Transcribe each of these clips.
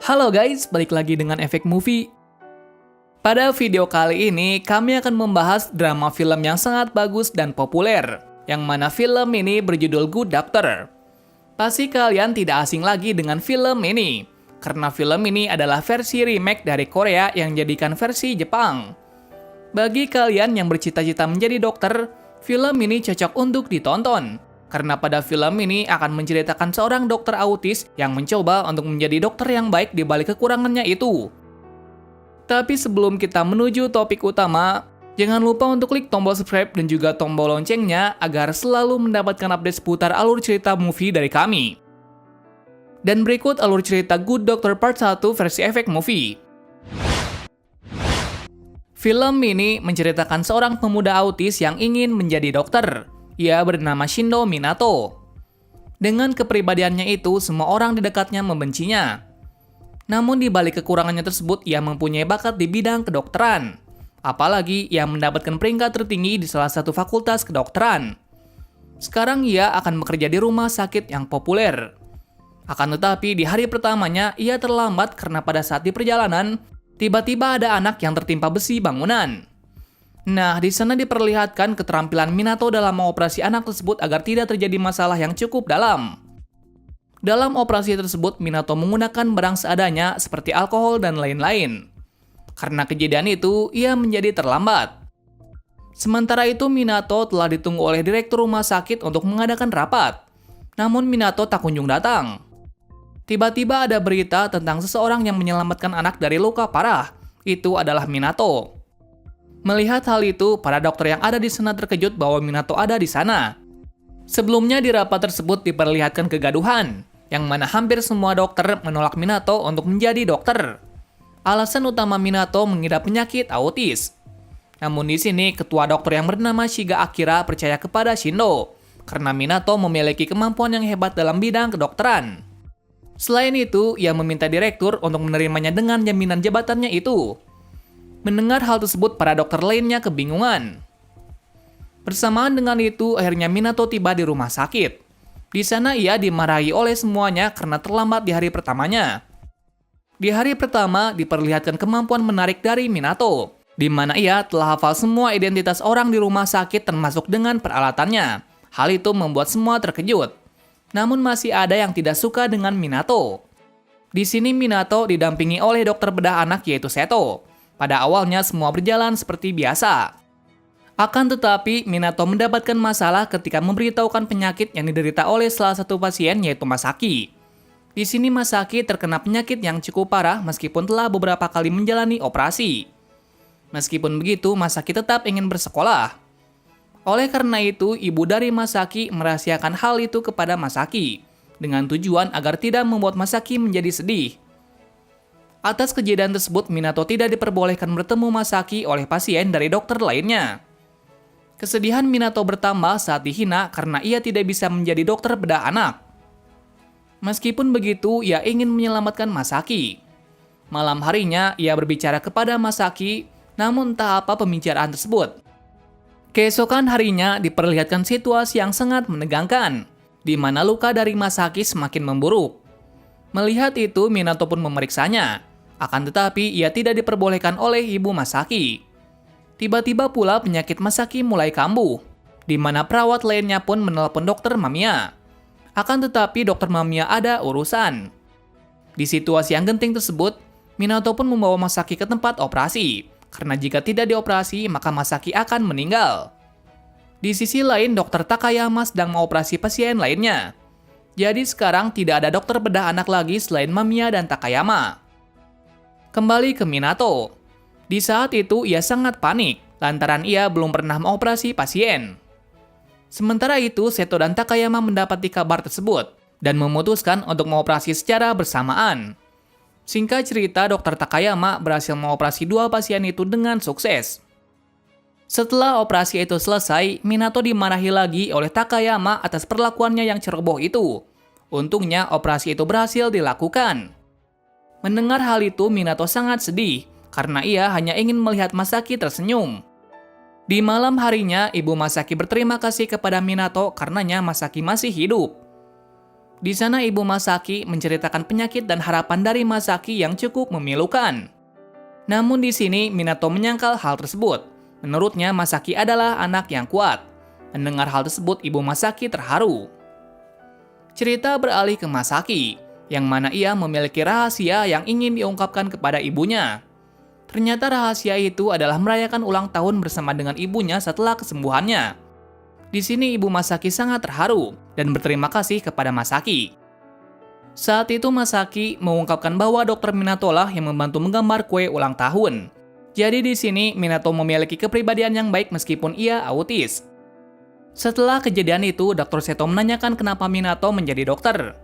Halo guys, balik lagi dengan Efek Movie. Pada video kali ini, kami akan membahas drama film yang sangat bagus dan populer, yang mana film ini berjudul Good Doctor. Pasti kalian tidak asing lagi dengan film ini, karena film ini adalah versi remake dari Korea yang jadikan versi Jepang. Bagi kalian yang bercita-cita menjadi dokter, film ini cocok untuk ditonton. Karena pada film ini akan menceritakan seorang dokter autis yang mencoba untuk menjadi dokter yang baik di balik kekurangannya itu. Tapi sebelum kita menuju topik utama, jangan lupa untuk klik tombol subscribe dan juga tombol loncengnya agar selalu mendapatkan update seputar alur cerita movie dari kami. Dan berikut alur cerita Good Doctor Part 1 versi Efek Movie. Film ini menceritakan seorang pemuda autis yang ingin menjadi dokter. Ia bernama Shindo Minato. Dengan kepribadiannya itu, semua orang di dekatnya membencinya. Namun di balik kekurangannya tersebut, ia mempunyai bakat di bidang kedokteran. Apalagi ia mendapatkan peringkat tertinggi di salah satu fakultas kedokteran. Sekarang ia akan bekerja di rumah sakit yang populer. Akan tetapi di hari pertamanya, ia terlambat karena pada saat di perjalanan, tiba-tiba ada anak yang tertimpa besi bangunan. Nah, di sana diperlihatkan keterampilan Minato dalam mengoperasi anak tersebut agar tidak terjadi masalah yang cukup dalam. Dalam operasi tersebut, Minato menggunakan barang seadanya seperti alkohol dan lain-lain. Karena kejadian itu, ia menjadi terlambat. Sementara itu, Minato telah ditunggu oleh direktur rumah sakit untuk mengadakan rapat. Namun Minato tak kunjung datang. Tiba-tiba ada berita tentang seseorang yang menyelamatkan anak dari luka parah. Itu adalah Minato. Melihat hal itu, para dokter yang ada di sana terkejut bahwa Minato ada di sana. Sebelumnya di rapat tersebut diperlihatkan kegaduhan, yang mana hampir semua dokter menolak Minato untuk menjadi dokter. Alasan utama Minato mengidap penyakit autis. Namun di sini, ketua dokter yang bernama Shiga Akira percaya kepada Shindo, karena Minato memiliki kemampuan yang hebat dalam bidang kedokteran. Selain itu, ia meminta direktur untuk menerimanya dengan jaminan jabatannya itu. Mendengar hal tersebut, para dokter lainnya kebingungan. Bersamaan dengan itu, akhirnya Minato tiba di rumah sakit. Di sana ia dimarahi oleh semuanya karena terlambat di hari pertamanya. Di hari pertama, diperlihatkan kemampuan menarik dari Minato, di mana ia telah hafal semua identitas orang di rumah sakit termasuk dengan peralatannya. Hal itu membuat semua terkejut. Namun masih ada yang tidak suka dengan Minato. Di sini Minato didampingi oleh dokter bedah anak yaitu Seto. Pada awalnya semua berjalan seperti biasa. Akan tetapi, Minato mendapatkan masalah ketika memberitahukan penyakit yang diderita oleh salah satu pasien yaitu Masaki. Di sini Masaki terkena penyakit yang cukup parah meskipun telah beberapa kali menjalani operasi. Meskipun begitu, Masaki tetap ingin bersekolah. Oleh karena itu, ibu dari Masaki merahasiakan hal itu kepada Masaki, dengan tujuan agar tidak membuat Masaki menjadi sedih. Atas kejadian tersebut, Minato tidak diperbolehkan bertemu Masaki oleh pasien dari dokter lainnya. Kesedihan Minato bertambah saat dihina karena ia tidak bisa menjadi dokter bedah anak. Meskipun begitu, ia ingin menyelamatkan Masaki. Malam harinya, ia berbicara kepada Masaki, namun entah apa pembicaraan tersebut. Keesokan harinya, diperlihatkan situasi yang sangat menegangkan, di mana luka dari Masaki semakin memburuk. Melihat itu, Minato pun memeriksanya. Akan tetapi, ia tidak diperbolehkan oleh ibu Masaki. Tiba-tiba pula penyakit Masaki mulai kambuh, di mana perawat lainnya pun menelpon dokter Mamiya. Akan tetapi, dokter Mamiya ada urusan. Di situasi yang genting tersebut, Minato pun membawa Masaki ke tempat operasi, karena jika tidak dioperasi, maka Masaki akan meninggal. Di sisi lain, dokter Takayama sedang mengoperasi pasien lainnya. Jadi sekarang tidak ada dokter bedah anak lagi selain Mamiya dan Takayama. Kembali ke Minato. Di saat itu ia sangat panik, lantaran ia belum pernah mengoperasi pasien. Sementara itu, Seto dan Takayama mendapati kabar tersebut, dan memutuskan untuk mengoperasi secara bersamaan. Singkat cerita, dokter Takayama berhasil mengoperasi 2 pasien itu dengan sukses. Setelah operasi itu selesai, Minato dimarahi lagi oleh Takayama atas perlakuannya yang ceroboh itu. Untungnya, operasi itu berhasil dilakukan. Mendengar hal itu, Minato sangat sedih, karena ia hanya ingin melihat Masaki tersenyum. Di malam harinya, ibu Masaki berterima kasih kepada Minato karenanya Masaki masih hidup. Di sana ibu Masaki menceritakan penyakit dan harapan dari Masaki yang cukup memilukan. Namun di sini Minato menyangkal hal tersebut. Menurutnya Masaki adalah anak yang kuat. Mendengar hal tersebut ibu Masaki terharu. Cerita beralih ke Masaki, yang mana ia memiliki rahasia yang ingin diungkapkan kepada ibunya. Ternyata rahasia itu adalah merayakan ulang tahun bersama dengan ibunya setelah kesembuhannya. Di sini ibu Masaki sangat terharu dan berterima kasih kepada Masaki. Saat itu Masaki mengungkapkan bahwa Dr. Minato lah yang membantu menggambar kue ulang tahun. Jadi di sini Minato memiliki kepribadian yang baik meskipun ia autis. Setelah kejadian itu, Dr. Seto menanyakan kenapa Minato menjadi dokter.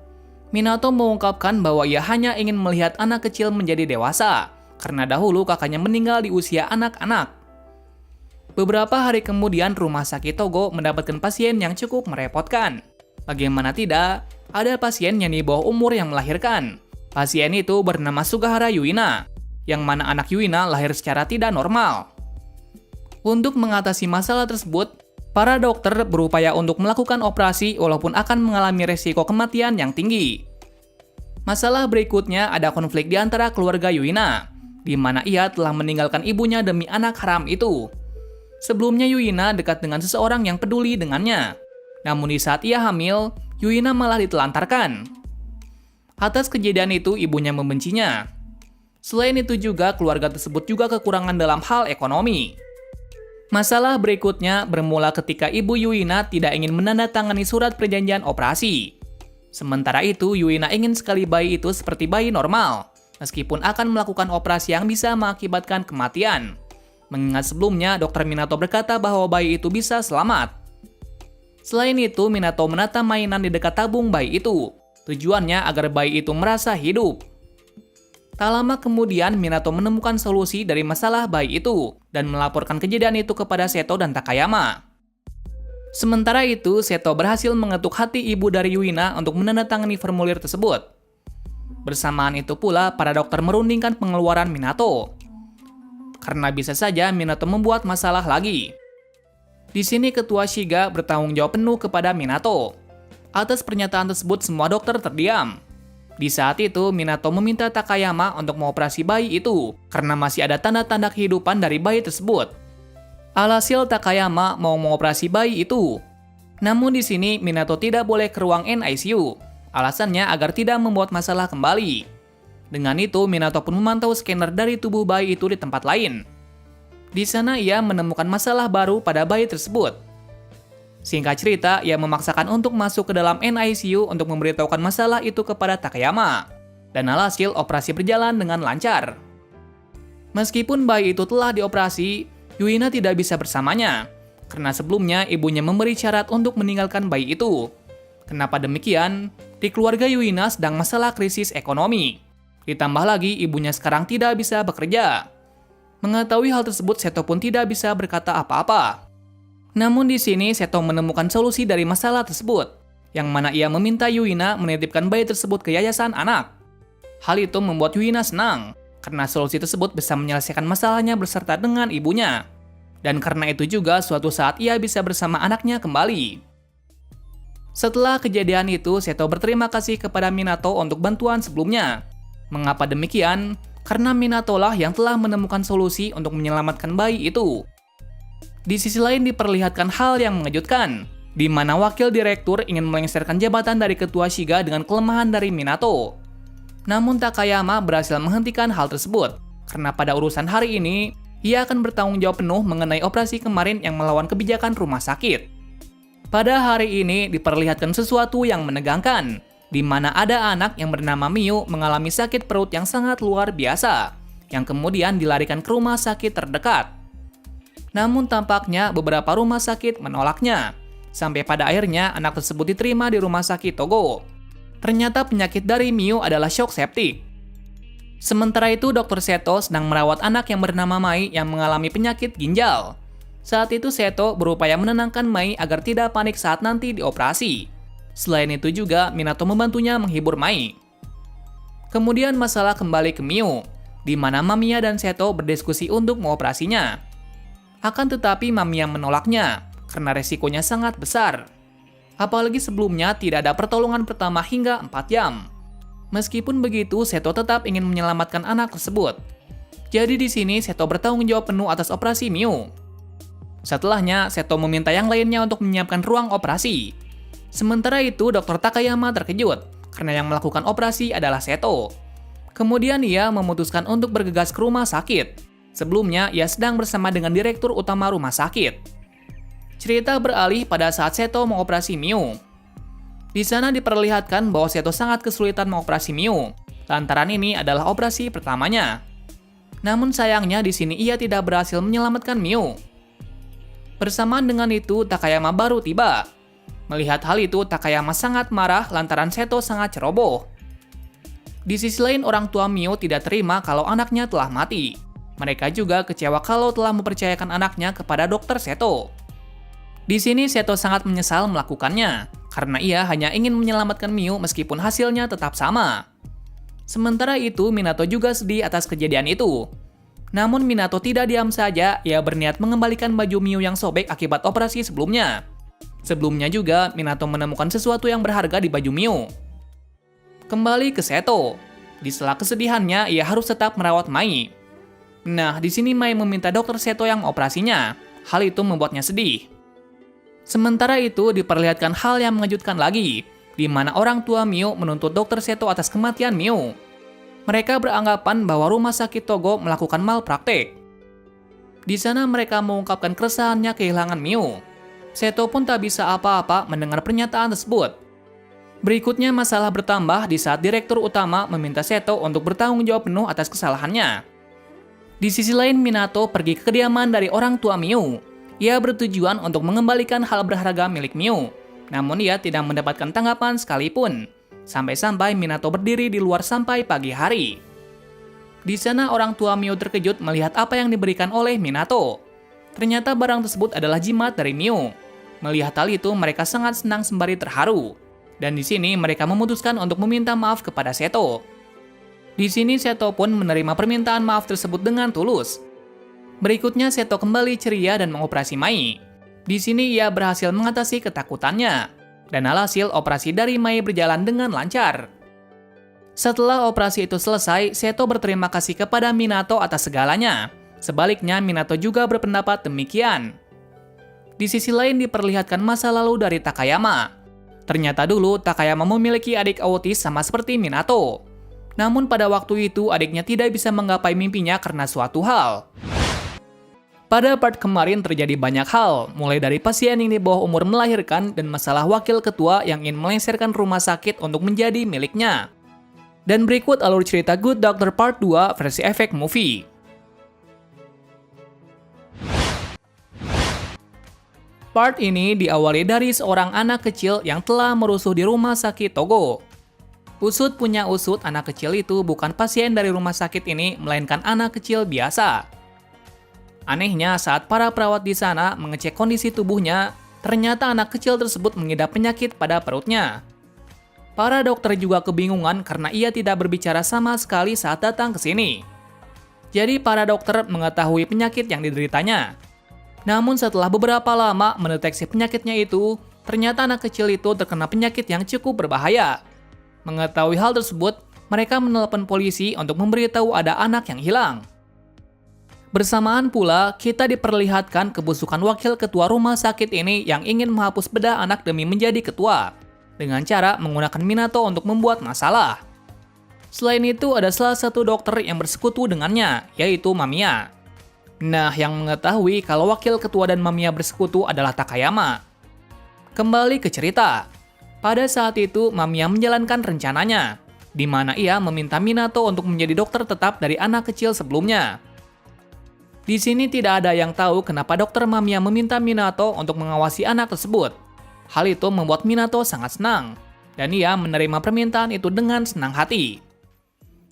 Minato mengungkapkan bahwa ia hanya ingin melihat anak kecil menjadi dewasa, karena dahulu kakaknya meninggal di usia anak-anak. Beberapa hari kemudian, rumah sakit Togo mendapatkan pasien yang cukup merepotkan. Bagaimana tidak, ada pasien yang di bawah umur yang melahirkan. Pasien itu bernama Sugahara Yuina, yang mana anak Yuina lahir secara tidak normal. Untuk mengatasi masalah tersebut, para dokter berupaya untuk melakukan operasi walaupun akan mengalami resiko kematian yang tinggi. Masalah berikutnya ada konflik di antara keluarga Yuina, di mana ia telah meninggalkan ibunya demi anak haram itu. Sebelumnya Yuina dekat dengan seseorang yang peduli dengannya. Namun di saat ia hamil, Yuina malah ditelantarkan. Atas kejadian itu ibunya membencinya. Selain itu juga keluarga tersebut juga kekurangan dalam hal ekonomi. Masalah berikutnya bermula ketika ibu Yuina tidak ingin menandatangani surat perjanjian operasi. Sementara itu Yuina ingin sekali bayi itu seperti bayi normal, meskipun akan melakukan operasi yang bisa mengakibatkan kematian. Mengingat sebelumnya Dr. Minato berkata bahwa bayi itu bisa selamat. Selain itu Minato menata mainan di dekat tabung bayi itu. Tujuannya agar bayi itu merasa hidup. Tak lama kemudian Minato menemukan solusi dari masalah bayi itu dan melaporkan kejadian itu kepada Seto dan Takayama. Sementara itu Seto berhasil mengetuk hati ibu dari Yuina untuk menandatangani formulir tersebut. Bersamaan itu pula para dokter merundingkan pengeluaran Minato. Karena bisa saja Minato membuat masalah lagi. Di sini ketua Shiga bertanggung jawab penuh kepada Minato. Atas pernyataan tersebut semua dokter terdiam. Di saat itu Minato meminta Takayama untuk mengoperasi bayi itu karena masih ada tanda-tanda kehidupan dari bayi tersebut. Alhasil Takayama mau mengoperasi bayi itu. Namun di sini Minato tidak boleh ke ruang NICU. Alasannya agar tidak membuat masalah kembali. Dengan itu, Minato pun memantau scanner dari tubuh bayi itu di tempat lain. Di sana ia menemukan masalah baru pada bayi tersebut. Singkat cerita, ia memaksakan untuk masuk ke dalam NICU untuk memberitahukan masalah itu kepada Takayama. Dan alhasil operasi berjalan dengan lancar. Meskipun bayi itu telah dioperasi, Yuina tidak bisa bersamanya. Karena sebelumnya ibunya memberi syarat untuk meninggalkan bayi itu. Kenapa demikian? Di keluarga Yuina sedang masalah krisis ekonomi. Ditambah lagi ibunya sekarang tidak bisa bekerja. Mengetahui hal tersebut Seto pun tidak bisa berkata apa-apa. Namun di sini Seto menemukan solusi dari masalah tersebut, yang mana ia meminta Yuina menitipkan bayi tersebut ke yayasan anak. Hal itu membuat Yuina senang, karena solusi tersebut bisa menyelesaikan masalahnya beserta dengan ibunya. Dan karena itu juga suatu saat ia bisa bersama anaknya kembali. Setelah kejadian itu, Seto berterima kasih kepada Minato untuk bantuan sebelumnya. Mengapa demikian? Karena Minato lah yang telah menemukan solusi untuk menyelamatkan bayi itu. Di sisi lain diperlihatkan hal yang mengejutkan, di mana wakil direktur ingin melengsarkan jabatan dari ketua Shiga dengan kelemahan dari Minato. Namun Takayama berhasil menghentikan hal tersebut, karena pada urusan hari ini, ia akan bertanggung jawab penuh mengenai operasi kemarin yang melawan kebijakan rumah sakit. Pada hari ini diperlihatkan sesuatu yang menegangkan, di mana ada anak yang bernama Miu mengalami sakit perut yang sangat luar biasa, yang kemudian dilarikan ke rumah sakit terdekat. Namun tampaknya beberapa rumah sakit menolaknya, sampai pada akhirnya anak tersebut diterima di rumah sakit Togo. Ternyata penyakit dari Miu adalah shock septic. Sementara itu Dr. Seto sedang merawat anak yang bernama Mai yang mengalami penyakit ginjal. Saat itu Seto berupaya menenangkan Mai agar tidak panik saat nanti dioperasi. Selain itu juga, Minato membantunya menghibur Mai. Kemudian masalah kembali ke Miu, di mana Mamiya dan Seto berdiskusi untuk mengoperasinya. Akan tetapi Mamiya menolaknya, karena resikonya sangat besar. Apalagi sebelumnya tidak ada pertolongan pertama hingga 4 jam. Meskipun begitu, Seto tetap ingin menyelamatkan anak tersebut. Jadi di sini Seto bertanggung jawab penuh atas operasi Miu. Setelahnya, Seto meminta yang lainnya untuk menyiapkan ruang operasi. Sementara itu, Dr. Takayama terkejut karena yang melakukan operasi adalah Seto. Kemudian ia memutuskan untuk bergegas ke rumah sakit. Sebelumnya, ia sedang bersama dengan direktur utama rumah sakit. Cerita beralih pada saat Seto mengoperasi Miu. Di sana diperlihatkan bahwa Seto sangat kesulitan mengoperasi Miu, lantaran ini adalah operasi pertamanya. Namun sayangnya di sini ia tidak berhasil menyelamatkan Miu. Bersamaan dengan itu, Takayama baru tiba. Melihat hal itu, Takayama sangat marah lantaran Seto sangat ceroboh. Di sisi lain, orang tua Miu tidak terima kalau anaknya telah mati. Mereka juga kecewa kalau telah mempercayakan anaknya kepada dokter Seto. Di sini Seto sangat menyesal melakukannya, karena ia hanya ingin menyelamatkan Miu meskipun hasilnya tetap sama. Sementara itu, Minato juga sedih atas kejadian itu. Namun Minato tidak diam saja, ia berniat mengembalikan baju Miu yang sobek akibat operasi sebelumnya. Sebelumnya juga, Minato menemukan sesuatu yang berharga di baju Miu. Kembali ke Seto. Di sela kesedihannya, ia harus tetap merawat Mai. Nah, di sini Mai meminta dokter Seto yang operasinya. Hal itu membuatnya sedih. Sementara itu, diperlihatkan hal yang mengejutkan lagi, di mana orang tua Miu menuntut dokter Seto atas kematian Miu. Mereka beranggapan bahwa rumah sakit Togo melakukan malpraktek. Di sana mereka mengungkapkan keresahannya kehilangan Miu. Seto pun tak bisa apa-apa mendengar pernyataan tersebut. Berikutnya masalah bertambah di saat direktur utama meminta Seto untuk bertanggung jawab penuh atas kesalahannya. Di sisi lain, Minato pergi ke kediaman dari orang tua Miu. Ia bertujuan untuk mengembalikan hal berharga milik Miu, namun ia tidak mendapatkan tanggapan sekalipun. Sampai-sampai Minato berdiri di luar sampai pagi hari. Di sana orang tua Miu terkejut melihat apa yang diberikan oleh Minato. Ternyata barang tersebut adalah jimat dari Miu. Melihat hal itu, mereka sangat senang sembari terharu. Dan di sini mereka memutuskan untuk meminta maaf kepada Seto. Di sini Seto pun menerima permintaan maaf tersebut dengan tulus. Berikutnya Seto kembali ceria dan mengoperasi Mai. Di sini ia berhasil mengatasi ketakutannya. Dan alhasil operasi dari Mai berjalan dengan lancar. Setelah operasi itu selesai, Seto berterima kasih kepada Minato atas segalanya. Sebaliknya, Minato juga berpendapat demikian. Di sisi lain diperlihatkan masa lalu dari Takayama. Ternyata dulu Takayama memiliki adik autis sama seperti Minato. Namun pada waktu itu adiknya tidak bisa menggapai mimpinya karena suatu hal. Pada part kemarin terjadi banyak hal, mulai dari pasien yang di bawah umur melahirkan dan masalah wakil ketua yang ingin melengsarkan rumah sakit untuk menjadi miliknya. Dan berikut alur cerita Good Doctor Part 2 versi efek movie. Part ini diawali dari seorang anak kecil yang telah merusuh di rumah sakit Togo. Usut punya usut, anak kecil itu bukan pasien dari rumah sakit ini, melainkan anak kecil biasa. Anehnya, saat para perawat di sana mengecek kondisi tubuhnya, ternyata anak kecil tersebut mengidap penyakit pada perutnya. Para dokter juga kebingungan karena ia tidak berbicara sama sekali saat datang ke sini. Jadi para dokter mengetahui penyakit yang dideritanya. Namun setelah beberapa lama mendeteksi penyakitnya itu, ternyata anak kecil itu terkena penyakit yang cukup berbahaya. Mengetahui hal tersebut, mereka menelepon polisi untuk memberitahu ada anak yang hilang. Bersamaan pula, kita diperlihatkan kebusukan wakil ketua rumah sakit ini yang ingin menghapus bedah anak demi menjadi ketua, dengan cara menggunakan Minato untuk membuat masalah. Selain itu, ada salah satu dokter yang bersekutu dengannya, yaitu Mamiya. Nah, yang mengetahui kalau wakil ketua dan Mamiya bersekutu adalah Takayama. Kembali ke cerita. Pada saat itu, Mamiya menjalankan rencananya, di mana ia meminta Minato untuk menjadi dokter tetap dari anak kecil sebelumnya. Di sini tidak ada yang tahu kenapa dokter Mamiya meminta Minato untuk mengawasi anak tersebut. Hal itu membuat Minato sangat senang, dan ia menerima permintaan itu dengan senang hati.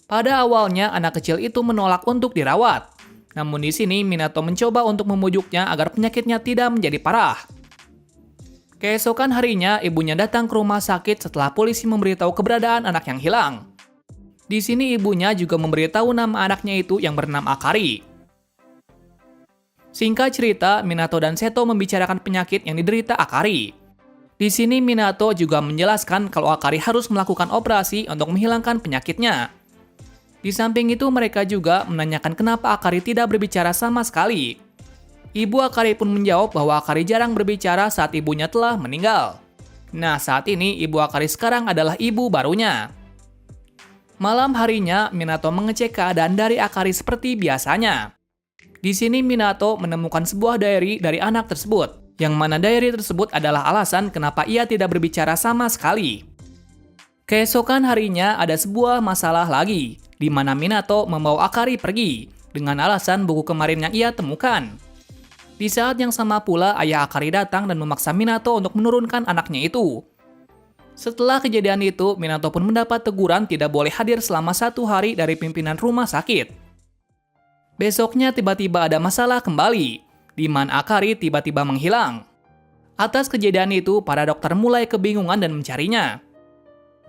Pada awalnya, anak kecil itu menolak untuk dirawat. Namun di sini, Minato mencoba untuk memujuknya agar penyakitnya tidak menjadi parah. Keesokan harinya, ibunya datang ke rumah sakit setelah polisi memberitahu keberadaan anak yang hilang. Di sini ibunya juga memberitahu nama anaknya itu yang bernama Akari. Singkat cerita, Minato dan Seto membicarakan penyakit yang diderita Akari. Di sini Minato juga menjelaskan kalau Akari harus melakukan operasi untuk menghilangkan penyakitnya. Di samping itu mereka juga menanyakan kenapa Akari tidak berbicara sama sekali. Ibu Akari pun menjawab bahwa Akari jarang berbicara saat ibunya telah meninggal. Nah, saat ini ibu Akari sekarang adalah ibu barunya. Malam harinya, Minato mengecek keadaan dari Akari seperti biasanya. Di sini Minato menemukan sebuah diary dari anak tersebut, yang mana diary tersebut adalah alasan kenapa ia tidak berbicara sama sekali. Keesokan harinya ada sebuah masalah lagi, di mana Minato membawa Akari pergi, dengan alasan buku kemarin yang ia temukan. Di saat yang sama pula, ayah Akari datang dan memaksa Minato untuk menurunkan anaknya itu. Setelah kejadian itu, Minato pun mendapat teguran tidak boleh hadir selama 1 hari dari pimpinan rumah sakit. Besoknya tiba-tiba ada masalah kembali, di mana Akari tiba-tiba menghilang. Atas kejadian itu, para dokter mulai kebingungan dan mencarinya.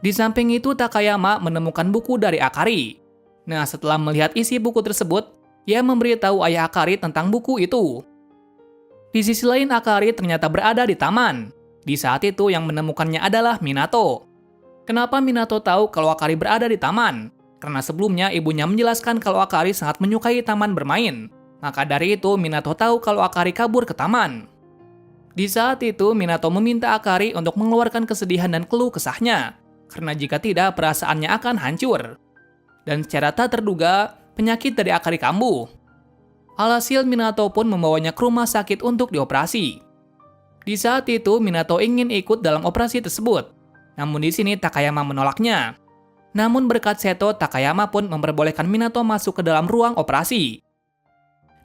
Di samping itu, Takayama menemukan buku dari Akari. Nah, setelah melihat isi buku tersebut, ia memberitahu ayah Akari tentang buku itu. Di sisi lain, Akari ternyata berada di taman. Di saat itu, yang menemukannya adalah Minato. Kenapa Minato tahu kalau Akari berada di taman? Karena sebelumnya ibunya menjelaskan kalau Akari sangat menyukai taman bermain. Maka dari itu, Minato tahu kalau Akari kabur ke taman. Di saat itu, Minato meminta Akari untuk mengeluarkan kesedihan dan keluh kesahnya. Karena jika tidak, perasaannya akan hancur. Dan secara tak terduga, penyakit dari Akari kambuh. Alhasil, Minato pun membawanya ke rumah sakit untuk dioperasi. Di saat itu, Minato ingin ikut dalam operasi tersebut. Namun di sini Takayama menolaknya. Namun berkat Seto, Takayama pun memperbolehkan Minato masuk ke dalam ruang operasi.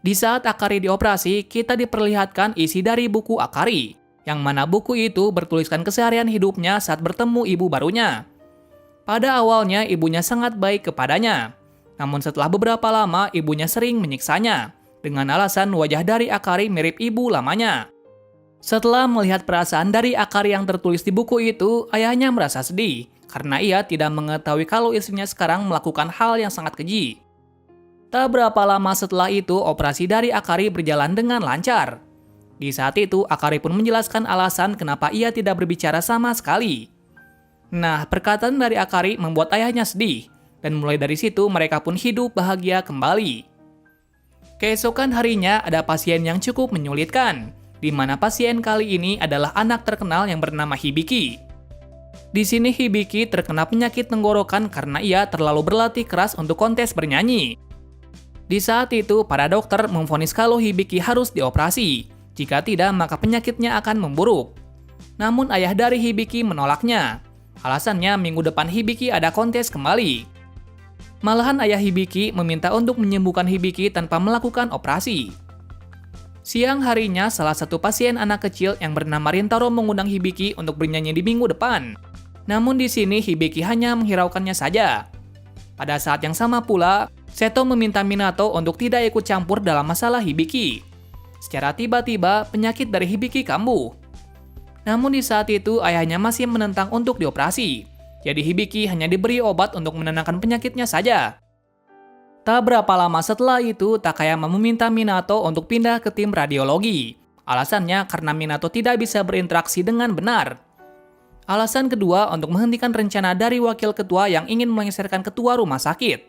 Di saat Akari dioperasi, kita diperlihatkan isi dari buku Akari, yang mana buku itu bertuliskan keseharian hidupnya saat bertemu ibu barunya. Pada awalnya, ibunya sangat baik kepadanya. Namun setelah beberapa lama, ibunya sering menyiksanya, dengan alasan wajah dari Akari mirip ibu lamanya. Setelah melihat perasaan dari Akari yang tertulis di buku itu, ayahnya merasa sedih, karena ia tidak mengetahui kalau istrinya sekarang melakukan hal yang sangat keji. Tak berapa lama setelah itu, operasi dari Akari berjalan dengan lancar. Di saat itu, Akari pun menjelaskan alasan kenapa ia tidak berbicara sama sekali. Nah, perkataan dari Akari membuat ayahnya sedih, dan mulai dari situ mereka pun hidup bahagia kembali. Keesokan harinya ada pasien yang cukup menyulitkan, di mana pasien kali ini adalah anak terkenal yang bernama Hibiki. Di sini Hibiki terkena penyakit tenggorokan karena ia terlalu berlatih keras untuk kontes bernyanyi. Di saat itu, para dokter memvonis kalau Hibiki harus dioperasi. Jika tidak, maka penyakitnya akan memburuk. Namun ayah dari Hibiki menolaknya. Alasannya minggu depan Hibiki ada kontes kembali. Malahan ayah Hibiki meminta untuk menyembuhkan Hibiki tanpa melakukan operasi. Siang harinya, salah satu pasien anak kecil yang bernama Rintaro mengundang Hibiki untuk bernyanyi di minggu depan. Namun di sini Hibiki hanya menghiraukannya saja. Pada saat yang sama pula, Seto meminta Minato untuk tidak ikut campur dalam masalah Hibiki. Secara tiba-tiba, penyakit dari Hibiki kambuh. Namun di saat itu, ayahnya masih menentang untuk dioperasi. Jadi Hibiki hanya diberi obat untuk menenangkan penyakitnya saja. Tak berapa lama setelah itu, Takayama meminta Minato untuk pindah ke tim radiologi. Alasannya karena Minato tidak bisa berinteraksi dengan benar. Alasan kedua untuk menghentikan rencana dari wakil ketua yang ingin melengsarkan ketua rumah sakit.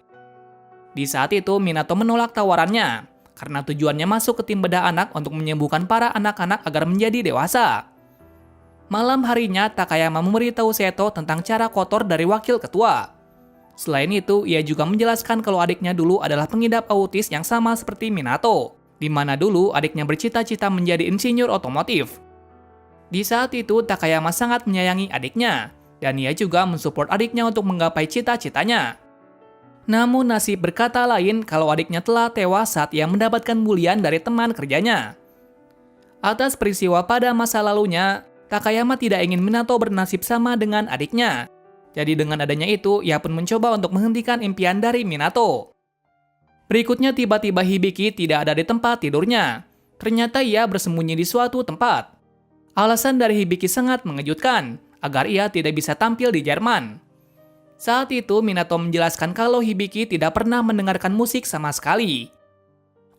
Di saat itu, Minato menolak tawarannya. Karena tujuannya masuk ke tim bedah anak untuk menyembuhkan para anak-anak agar menjadi dewasa. Malam harinya, Takayama memberitahu Seto tentang cara kotor dari wakil ketua. Selain itu, ia juga menjelaskan kalau adiknya dulu adalah pengidap autis yang sama seperti Minato, di mana dulu adiknya bercita-cita menjadi insinyur otomotif. Di saat itu, Takayama sangat menyayangi adiknya, dan ia juga mensupport adiknya untuk menggapai cita-citanya. Namun nasib berkata lain kalau adiknya telah tewas saat ia mendapatkan bulian dari teman kerjanya. Atas peristiwa pada masa lalunya, Takayama tidak ingin Minato bernasib sama dengan adiknya. Jadi dengan adanya itu, ia pun mencoba untuk menghentikan impian dari Minato. Berikutnya tiba-tiba Hibiki tidak ada di tempat tidurnya. Ternyata ia bersembunyi di suatu tempat. Alasan dari Hibiki sangat mengejutkan, agar ia tidak bisa tampil di Jerman. Saat itu, Minato menjelaskan kalau Hibiki tidak pernah mendengarkan musik sama sekali.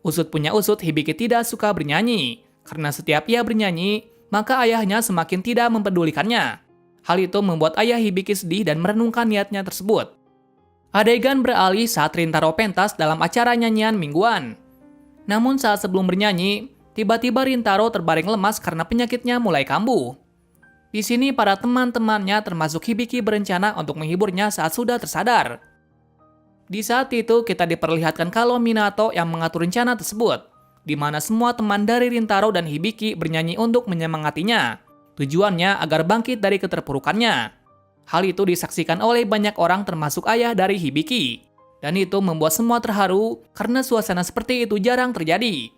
Usut punya usut, Hibiki tidak suka bernyanyi, karena setiap ia bernyanyi, maka ayahnya semakin tidak mempedulikannya. Hal itu membuat ayah Hibiki sedih dan merenungkan niatnya tersebut. Adegan beralih saat Rintaro pentas dalam acara nyanyian mingguan. Namun saat sebelum bernyanyi, tiba-tiba Rintaro terbaring lemas karena penyakitnya mulai kambuh. Di sini para teman-temannya termasuk Hibiki berencana untuk menghiburnya saat sudah tersadar. Di saat itu kita diperlihatkan kalau Minato yang mengatur rencana tersebut, di mana semua teman dari Rintaro dan Hibiki bernyanyi untuk menyemangatinya. Tujuannya agar bangkit dari keterpurukannya. Hal itu disaksikan oleh banyak orang termasuk ayah dari Hibiki. Dan itu membuat semua terharu karena suasana seperti itu jarang terjadi.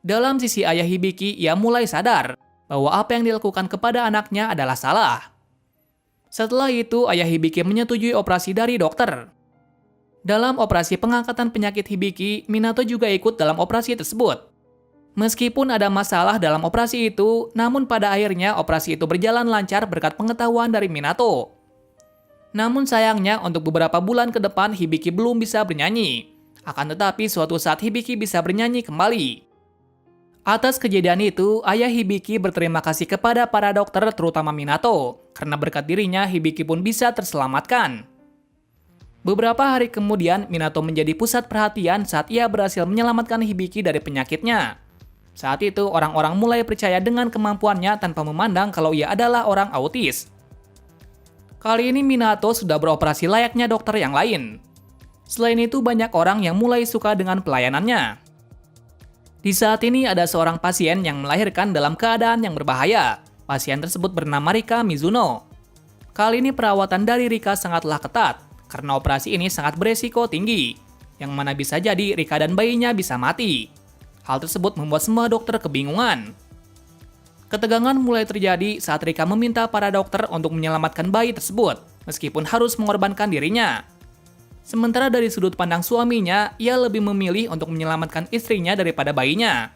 Dalam sisi ayah Hibiki, ia mulai sadar bahwa apa yang dilakukan kepada anaknya adalah salah. Setelah itu, ayah Hibiki menyetujui operasi dari dokter. Dalam operasi pengangkatan penyakit Hibiki, Minato juga ikut dalam operasi tersebut. Meskipun ada masalah dalam operasi itu, namun pada akhirnya operasi itu berjalan lancar berkat pengetahuan dari Minato. Namun sayangnya untuk beberapa bulan ke depan Hibiki belum bisa bernyanyi. Akan tetapi suatu saat Hibiki bisa bernyanyi kembali. Atas kejadian itu, ayah Hibiki berterima kasih kepada para dokter terutama Minato, karena berkat dirinya Hibiki pun bisa terselamatkan. Beberapa hari kemudian, Minato menjadi pusat perhatian saat ia berhasil menyelamatkan Hibiki dari penyakitnya. Saat itu, orang-orang mulai percaya dengan kemampuannya tanpa memandang kalau ia adalah orang autis. Kali ini Minato sudah beroperasi layaknya dokter yang lain. Selain itu, banyak orang yang mulai suka dengan pelayanannya. Di saat ini ada seorang pasien yang melahirkan dalam keadaan yang berbahaya. Pasien tersebut bernama Rika Mizuno. Kali ini perawatan dari Rika sangatlah ketat, karena operasi ini sangat beresiko tinggi, yang mana bisa jadi Rika dan bayinya bisa mati. Hal tersebut membuat semua dokter kebingungan. Ketegangan mulai terjadi saat Rika meminta para dokter untuk menyelamatkan bayi tersebut, meskipun harus mengorbankan dirinya. Sementara dari sudut pandang suaminya, ia lebih memilih untuk menyelamatkan istrinya daripada bayinya.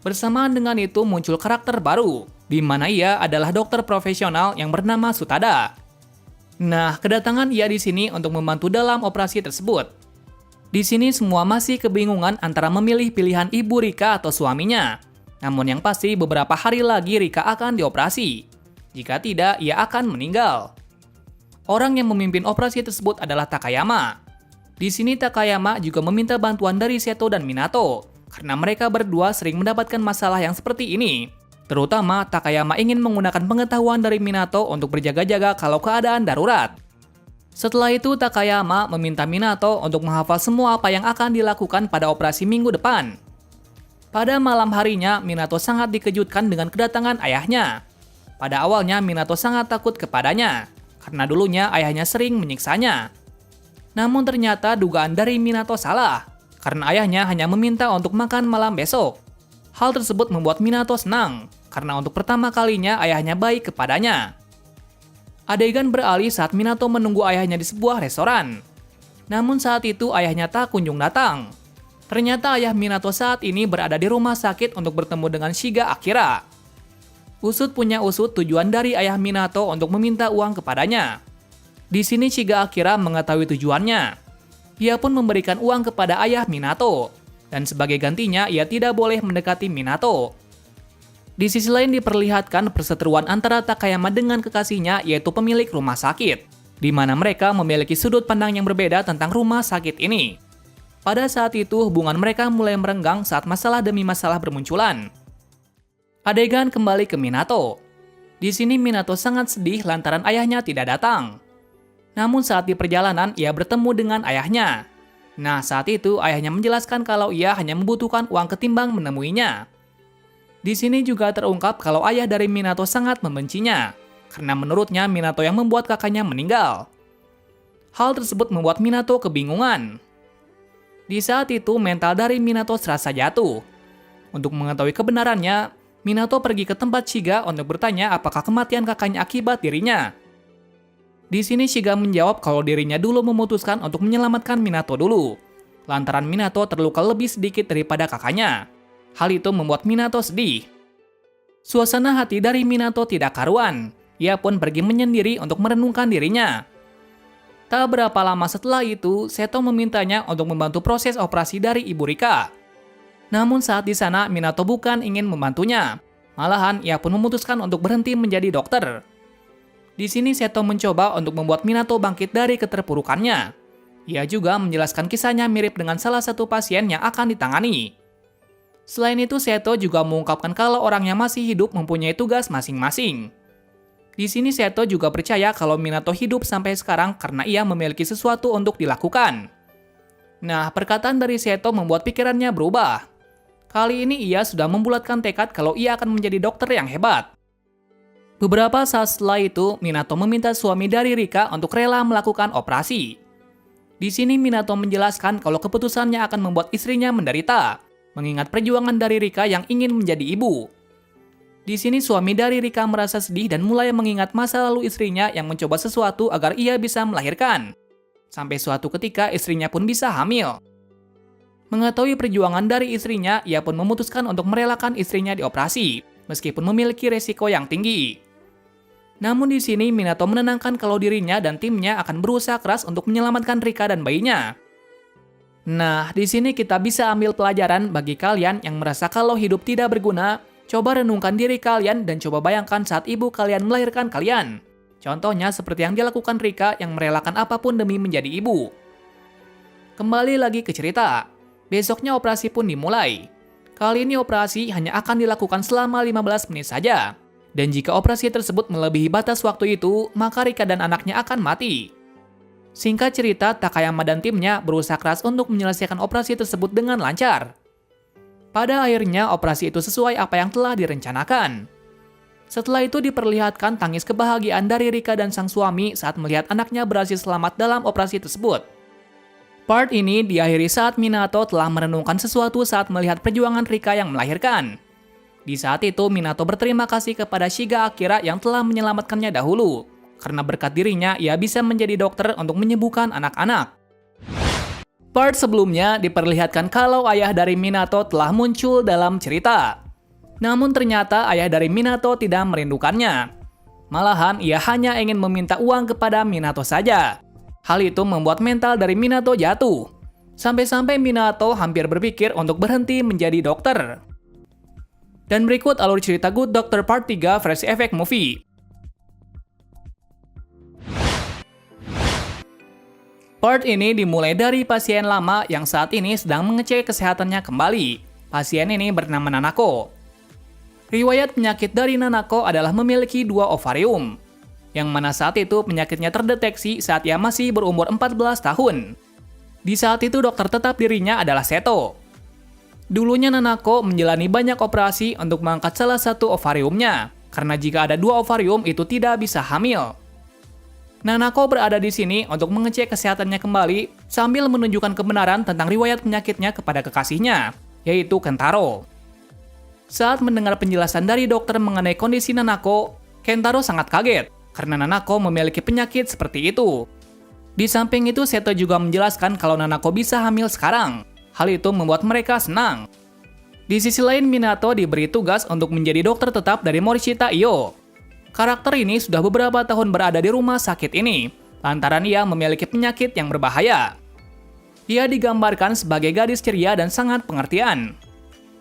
Bersamaan dengan itu muncul karakter baru, di mana ia adalah dokter profesional yang bernama Sutada. Nah, kedatangan ia di sini untuk membantu dalam operasi tersebut. Di sini semua masih kebingungan antara memilih pilihan ibu Rika atau suaminya. Namun yang pasti beberapa hari lagi Rika akan dioperasi. Jika tidak, ia akan meninggal. Orang yang memimpin operasi tersebut adalah Takayama. Di sini Takayama juga meminta bantuan dari Seto dan Minato, karena mereka berdua sering mendapatkan masalah yang seperti ini. Terutama Takayama ingin menggunakan pengetahuan dari Minato untuk berjaga-jaga kalau keadaan darurat. Setelah itu Takayama meminta Minato untuk menghafal semua apa yang akan dilakukan pada operasi minggu depan. Pada malam harinya, Minato sangat dikejutkan dengan kedatangan ayahnya. Pada awalnya Minato sangat takut kepadanya, karena dulunya ayahnya sering menyiksanya. Namun ternyata dugaan dari Minato salah, karena ayahnya hanya meminta untuk makan malam besok. Hal tersebut membuat Minato senang, karena untuk pertama kalinya ayahnya baik kepadanya. Adegan beralih saat Minato menunggu ayahnya di sebuah restoran. Namun saat itu ayahnya tak kunjung datang. Ternyata ayah Minato saat ini berada di rumah sakit untuk bertemu dengan Shiga Akira. Usut punya usut tujuan dari ayah Minato untuk meminta uang kepadanya. Di sini Shiga Akira mengetahui tujuannya. Ia pun memberikan uang kepada ayah Minato. Dan sebagai gantinya, ia tidak boleh mendekati Minato. Di sisi lain diperlihatkan perseteruan antara Takayama dengan kekasihnya, yaitu pemilik rumah sakit, di mana mereka memiliki sudut pandang yang berbeda tentang rumah sakit ini. Pada saat itu, hubungan mereka mulai merenggang saat masalah demi masalah bermunculan. Adegan kembali ke Minato. Di sini Minato sangat sedih lantaran ayahnya tidak datang. Namun saat di perjalanan, ia bertemu dengan ayahnya. Nah, saat itu ayahnya menjelaskan kalau ia hanya membutuhkan uang ketimbang menemuinya. Di sini juga terungkap kalau ayah dari Minato sangat membencinya, karena menurutnya Minato yang membuat kakaknya meninggal. Hal tersebut membuat Minato kebingungan. Di saat itu mental dari Minato serasa jatuh. Untuk mengetahui kebenarannya, Minato pergi ke tempat Shiga untuk bertanya apakah kematian kakaknya akibat dirinya. Di sini Shiga menjawab kalau dirinya dulu memutuskan untuk menyelamatkan Minato dulu, lantaran Minato terluka lebih sedikit daripada kakaknya. Hal itu membuat Minato sedih. Suasana hati dari Minato tidak karuan. Ia pun pergi menyendiri untuk merenungkan dirinya. Tak berapa lama setelah itu, Seto memintanya untuk membantu proses operasi dari Ibu Rika. Namun saat di sana, Minato bukan ingin membantunya, Malahan, ia pun memutuskan untuk berhenti menjadi dokter. Di sini Seto mencoba untuk membuat Minato bangkit dari keterpurukannya. Ia juga menjelaskan kisahnya mirip dengan salah satu pasien yang akan ditangani. Selain itu, Seto juga mengungkapkan kalau orang yang masih hidup mempunyai tugas masing-masing. Di sini Seto juga percaya kalau Minato hidup sampai sekarang karena ia memiliki sesuatu untuk dilakukan. Nah, perkataan dari Seto membuat pikirannya berubah. Kali ini ia sudah membulatkan tekad kalau ia akan menjadi dokter yang hebat. Beberapa saat setelah itu, Minato meminta suami dari Rika untuk rela melakukan operasi. Di sini Minato menjelaskan kalau keputusannya akan membuat istrinya menderita, mengingat perjuangan dari Rika yang ingin menjadi ibu. Di sini suami dari Rika merasa sedih dan mulai mengingat masa lalu istrinya yang mencoba sesuatu agar ia bisa melahirkan. Sampai suatu ketika istrinya pun bisa hamil. Mengetahui perjuangan dari istrinya, ia pun memutuskan untuk merelakan istrinya dioperasi, meskipun memiliki resiko yang tinggi. Namun di sini Minato menenangkan kalau dirinya dan timnya akan berusaha keras untuk menyelamatkan Rika dan bayinya. Nah, di sini kita bisa ambil pelajaran bagi kalian yang merasa kalau hidup tidak berguna. Coba renungkan diri kalian dan coba bayangkan saat ibu kalian melahirkan kalian. Contohnya seperti yang dilakukan Rika yang merelakan apapun demi menjadi ibu. Kembali lagi ke cerita. Besoknya operasi pun dimulai. Kali ini operasi hanya akan dilakukan selama 15 menit saja. Dan jika operasi tersebut melebihi batas waktu itu, maka Rika dan anaknya akan mati. Singkat cerita, Takayama dan timnya berusaha keras untuk menyelesaikan operasi tersebut dengan lancar. Pada akhirnya, operasi itu sesuai apa yang telah direncanakan. Setelah itu diperlihatkan tangis kebahagiaan dari Rika dan sang suami saat melihat anaknya berhasil selamat dalam operasi tersebut. Part ini diakhiri saat Minato telah merenungkan sesuatu saat melihat perjuangan Rika yang melahirkan. Di saat itu, Minato berterima kasih kepada Shiga Akira yang telah menyelamatkannya dahulu. Karena berkat dirinya, ia bisa menjadi dokter untuk menyembuhkan anak-anak. Part sebelumnya diperlihatkan kalau ayah dari Minato telah muncul dalam cerita. Namun ternyata ayah dari Minato tidak merindukannya. Malahan, ia hanya ingin meminta uang kepada Minato saja. Hal itu membuat mental dari Minato jatuh. Sampai-sampai Minato hampir berpikir untuk berhenti menjadi dokter. Dan berikut alur cerita Good Doctor Part 3 versi efek movie. Part ini dimulai dari pasien lama yang saat ini sedang mengecek kesehatannya kembali. Pasien ini bernama Nanako. Riwayat penyakit dari Nanako adalah memiliki 2 ovarium. Yang mana saat itu penyakitnya terdeteksi saat ia masih berumur 14 tahun. Di saat itu dokter tetap dirinya adalah Seto. Dulunya Nanako menjalani banyak operasi untuk mengangkat salah satu ovariumnya, karena jika ada 2 ovarium itu tidak bisa hamil. Nanako berada di sini untuk mengecek kesehatannya kembali sambil menunjukkan kebenaran tentang riwayat penyakitnya kepada kekasihnya, yaitu Kentaro. Saat mendengar penjelasan dari dokter mengenai kondisi Nanako, Kentaro sangat kaget. Karena Nanako memiliki penyakit seperti itu. Di samping itu, Seto juga menjelaskan kalau Nanako bisa hamil sekarang. Hal itu membuat mereka senang. Di sisi lain, Minato diberi tugas untuk menjadi dokter tetap dari Morishita Iyo. Karakter ini sudah beberapa tahun berada di rumah sakit ini, lantaran ia memiliki penyakit yang berbahaya. Ia digambarkan sebagai gadis ceria dan sangat pengertian.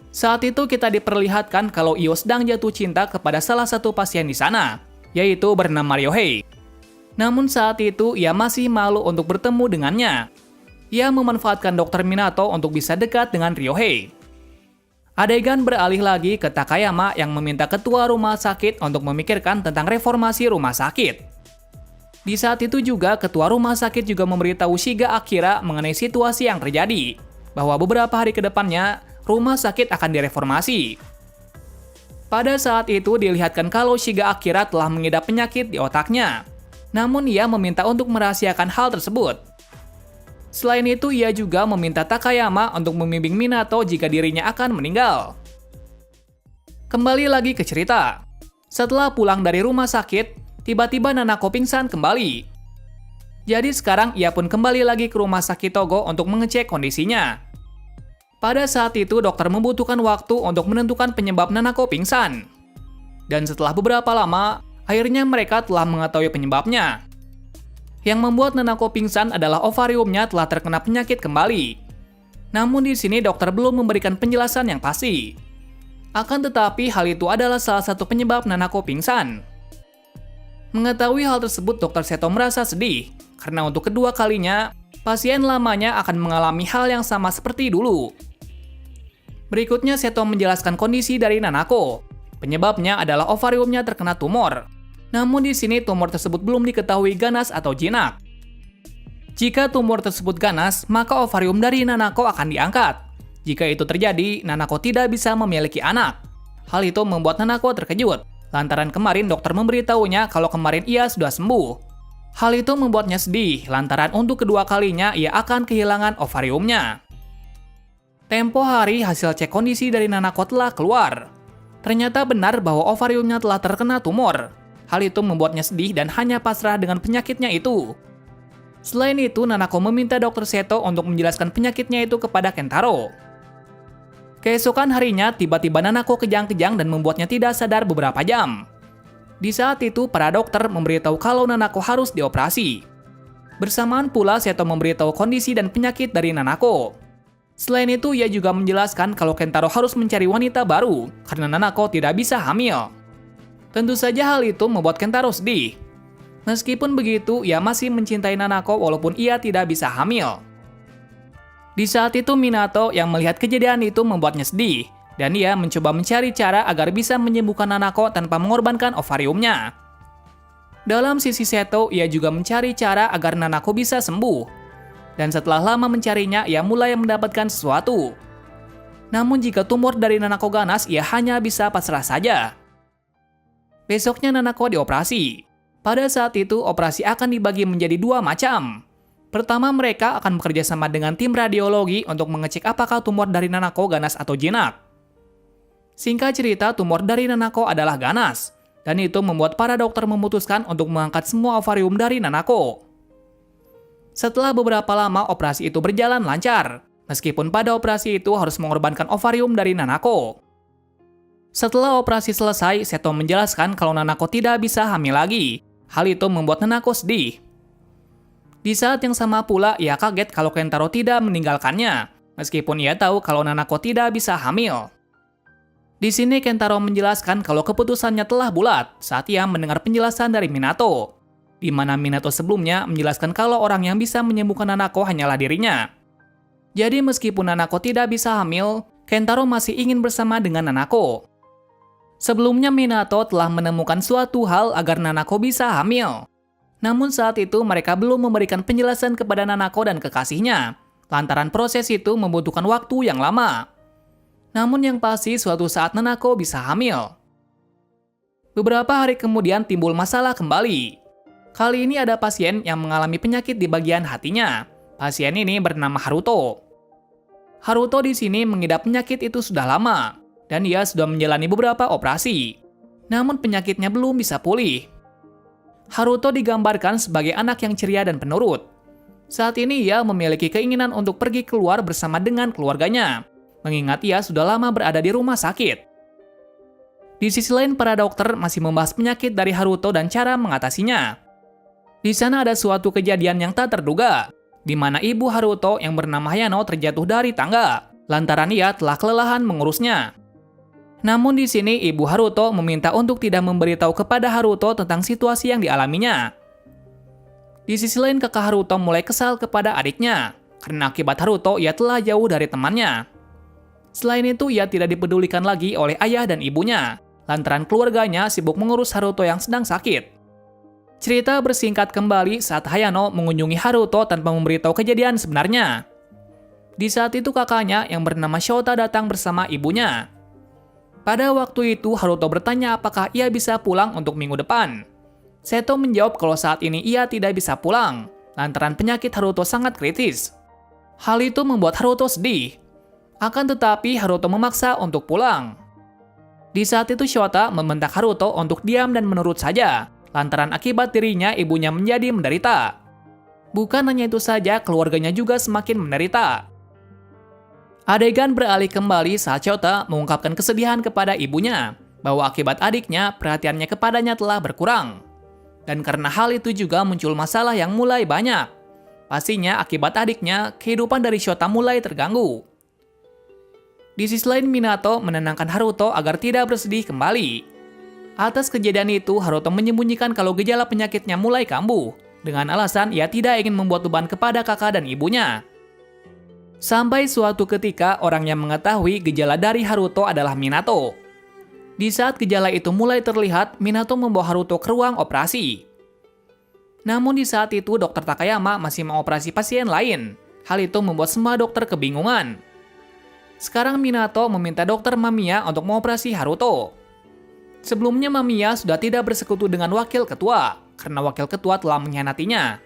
Saat itu kita diperlihatkan kalau Iyo sedang jatuh cinta kepada salah satu pasien di sana, yaitu bernama Ryohei. Namun saat itu ia masih malu untuk bertemu dengannya. Ia memanfaatkan Dr. Minato untuk bisa dekat dengan Ryohei. Adegan beralih lagi ke Takayama yang meminta ketua rumah sakit untuk memikirkan tentang reformasi rumah sakit. Di saat itu juga ketua rumah sakit juga memberitahu Shiga Akira mengenai situasi yang terjadi, bahwa beberapa hari ke depannya rumah sakit akan direformasi. Pada saat itu dilihatkan kalau Shiga Akira telah mengidap penyakit di otaknya. Namun ia meminta untuk merahasiakan hal tersebut. Selain itu ia juga meminta Takayama untuk membimbing Minato jika dirinya akan meninggal. Kembali lagi ke cerita. Setelah pulang dari rumah sakit, tiba-tiba Nanako pingsan kembali. Jadi sekarang ia pun kembali lagi ke rumah sakit Togo untuk mengecek kondisinya. Pada saat itu, dokter membutuhkan waktu untuk menentukan penyebab Nanako pingsan. Dan setelah beberapa lama, akhirnya mereka telah mengetahui penyebabnya. Yang membuat Nanako pingsan adalah ovariumnya telah terkena penyakit kembali. Namun di sini dokter belum memberikan penjelasan yang pasti. Akan tetapi, hal itu adalah salah satu penyebab Nanako pingsan. Mengetahui hal tersebut, Dr. Seto merasa sedih, karena untuk kedua kalinya, pasien lamanya akan mengalami hal yang sama seperti dulu. Berikutnya, Seto menjelaskan kondisi dari Nanako. Penyebabnya adalah ovariumnya terkena tumor. Namun di sini tumor tersebut belum diketahui ganas atau jinak. Jika tumor tersebut ganas, maka ovarium dari Nanako akan diangkat. Jika itu terjadi, Nanako tidak bisa memiliki anak. Hal itu membuat Nanako terkejut, lantaran kemarin dokter memberitahunya kalau kemarin ia sudah sembuh. Hal itu membuatnya sedih, lantaran untuk kedua kalinya ia akan kehilangan ovariumnya. Tempo hari hasil cek kondisi dari Nanako telah keluar. Ternyata benar bahwa ovariumnya telah terkena tumor. Hal itu membuatnya sedih dan hanya pasrah dengan penyakitnya itu. Selain itu, Nanako meminta Dr. Seto untuk menjelaskan penyakitnya itu kepada Kentaro. Keesokan harinya, tiba-tiba Nanako kejang-kejang dan membuatnya tidak sadar beberapa jam. Di saat itu, para dokter memberitahu kalau Nanako harus dioperasi. Bersamaan pula, Seto memberitahu kondisi dan penyakit dari Nanako. Selain itu, ia juga menjelaskan kalau Kentaro harus mencari wanita baru karena Nanako tidak bisa hamil. Tentu saja hal itu membuat Kentaro sedih. Meskipun begitu, ia masih mencintai Nanako walaupun ia tidak bisa hamil. Di saat itu, Minato yang melihat kejadian itu membuatnya sedih, dan ia mencoba mencari cara agar bisa menyembuhkan Nanako tanpa mengorbankan ovariumnya. Dalam sisi Seto, ia juga mencari cara agar Nanako bisa sembuh. Dan setelah lama mencarinya, ia mulai mendapatkan sesuatu. Namun jika tumor dari Nanako ganas, ia hanya bisa pasrah saja. Besoknya Nanako dioperasi. Pada saat itu, operasi akan dibagi menjadi dua macam. Pertama, mereka akan bekerja sama dengan tim radiologi untuk mengecek apakah tumor dari Nanako ganas atau jinak. Singkat cerita, tumor dari Nanako adalah ganas, dan itu membuat para dokter memutuskan untuk mengangkat semua ovarium dari Nanako. Setelah beberapa lama, operasi itu berjalan lancar, meskipun pada operasi itu harus mengorbankan ovarium dari Nanako. Setelah operasi selesai, Seto menjelaskan kalau Nanako tidak bisa hamil lagi. Hal itu membuat Nanako sedih. Di saat yang sama pula, ia kaget kalau Kentaro tidak meninggalkannya, meskipun ia tahu kalau Nanako tidak bisa hamil. Di sini Kentaro menjelaskan kalau keputusannya telah bulat saat ia mendengar penjelasan dari Minato, di mana Minato sebelumnya menjelaskan kalau orang yang bisa menyembuhkan Nanako hanyalah dirinya. Jadi meskipun Nanako tidak bisa hamil, Kentaro masih ingin bersama dengan Nanako. Sebelumnya Minato telah menemukan suatu hal agar Nanako bisa hamil. Namun saat itu mereka belum memberikan penjelasan kepada Nanako dan kekasihnya, lantaran proses itu membutuhkan waktu yang lama. Namun yang pasti suatu saat Nanako bisa hamil. Beberapa hari kemudian timbul masalah kembali. Kali ini ada pasien yang mengalami penyakit di bagian hatinya. Pasien ini bernama Haruto. Haruto di sini mengidap penyakit itu sudah lama. Dan ia sudah menjalani beberapa operasi. Namun penyakitnya belum bisa pulih. Haruto digambarkan sebagai anak yang ceria dan penurut. Saat ini ia memiliki keinginan untuk pergi keluar bersama dengan keluarganya, mengingat ia sudah lama berada di rumah sakit. Di sisi lain, para dokter masih membahas penyakit dari Haruto dan cara mengatasinya. Di sana ada suatu kejadian yang tak terduga, di mana ibu Haruto yang bernama Hayano terjatuh dari tangga, lantaran ia telah kelelahan mengurusnya. Namun di sini ibu Haruto meminta untuk tidak memberitahu kepada Haruto tentang situasi yang dialaminya. Di sisi lain, kakak Haruto mulai kesal kepada adiknya, karena akibat Haruto ia telah jauh dari temannya. Selain itu, ia tidak dipedulikan lagi oleh ayah dan ibunya, lantaran keluarganya sibuk mengurus Haruto yang sedang sakit. Cerita bersingkat kembali saat Hayano mengunjungi Haruto tanpa memberitahu kejadian sebenarnya. Di saat itu kakaknya yang bernama Shota datang bersama ibunya. Pada waktu itu, Haruto bertanya apakah ia bisa pulang untuk minggu depan. Seto menjawab kalau saat ini ia tidak bisa pulang, lantaran penyakit Haruto sangat kritis. Hal itu membuat Haruto sedih. Akan tetapi, Haruto memaksa untuk pulang. Di saat itu, Shota membentak Haruto untuk diam dan menurut saja, lantaran akibat dirinya ibunya menjadi menderita. Bukan hanya itu saja, keluarganya juga semakin menderita. Adegan beralih kembali saat Shota mengungkapkan kesedihan kepada ibunya bahwa akibat adiknya, perhatiannya kepadanya telah berkurang. Dan karena hal itu juga muncul masalah yang mulai banyak. Pastinya akibat adiknya, kehidupan dari Shota mulai terganggu. Di sisi lain, Minato menenangkan Haruto agar tidak bersedih kembali. Atas kejadian itu, Haruto menyembunyikan kalau gejala penyakitnya mulai kambuh, dengan alasan ia tidak ingin membuat beban kepada kakak dan ibunya. Sampai suatu ketika, orang yang mengetahui gejala dari Haruto adalah Minato. Di saat gejala itu mulai terlihat, Minato membawa Haruto ke ruang operasi. Namun di saat itu, Dr. Takayama masih mengoperasi pasien lain. Hal itu membuat semua dokter kebingungan. Sekarang Minato meminta Dr. Mamiya untuk mengoperasi Haruto. Sebelumnya Mamiya sudah tidak bersekutu dengan wakil ketua, karena wakil ketua telah mengkhianatinya.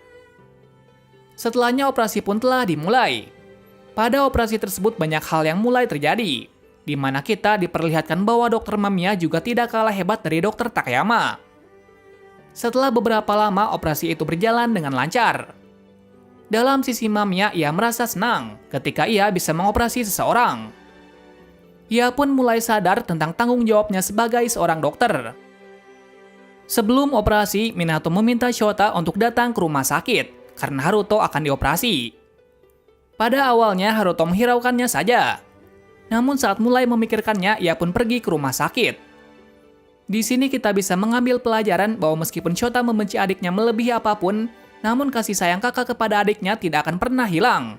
Setelahnya operasi pun telah dimulai. Pada operasi tersebut banyak hal yang mulai terjadi, di mana kita diperlihatkan bahwa Dr. Mamiya juga tidak kalah hebat dari Dr. Takayama. Setelah beberapa lama, operasi itu berjalan dengan lancar. Dalam sisi Mamiya, ia merasa senang ketika ia bisa mengoperasi seseorang. Ia pun mulai sadar tentang tanggung jawabnya sebagai seorang dokter. Sebelum operasi, Minato meminta Shota untuk datang ke rumah sakit, karena Haruto akan dioperasi. Pada awalnya, Haruto menghiraukannya saja. Namun saat mulai memikirkannya, ia pun pergi ke rumah sakit. Di sini kita bisa mengambil pelajaran bahwa meskipun Shota membenci adiknya melebihi apapun, namun kasih sayang kakak kepada adiknya tidak akan pernah hilang.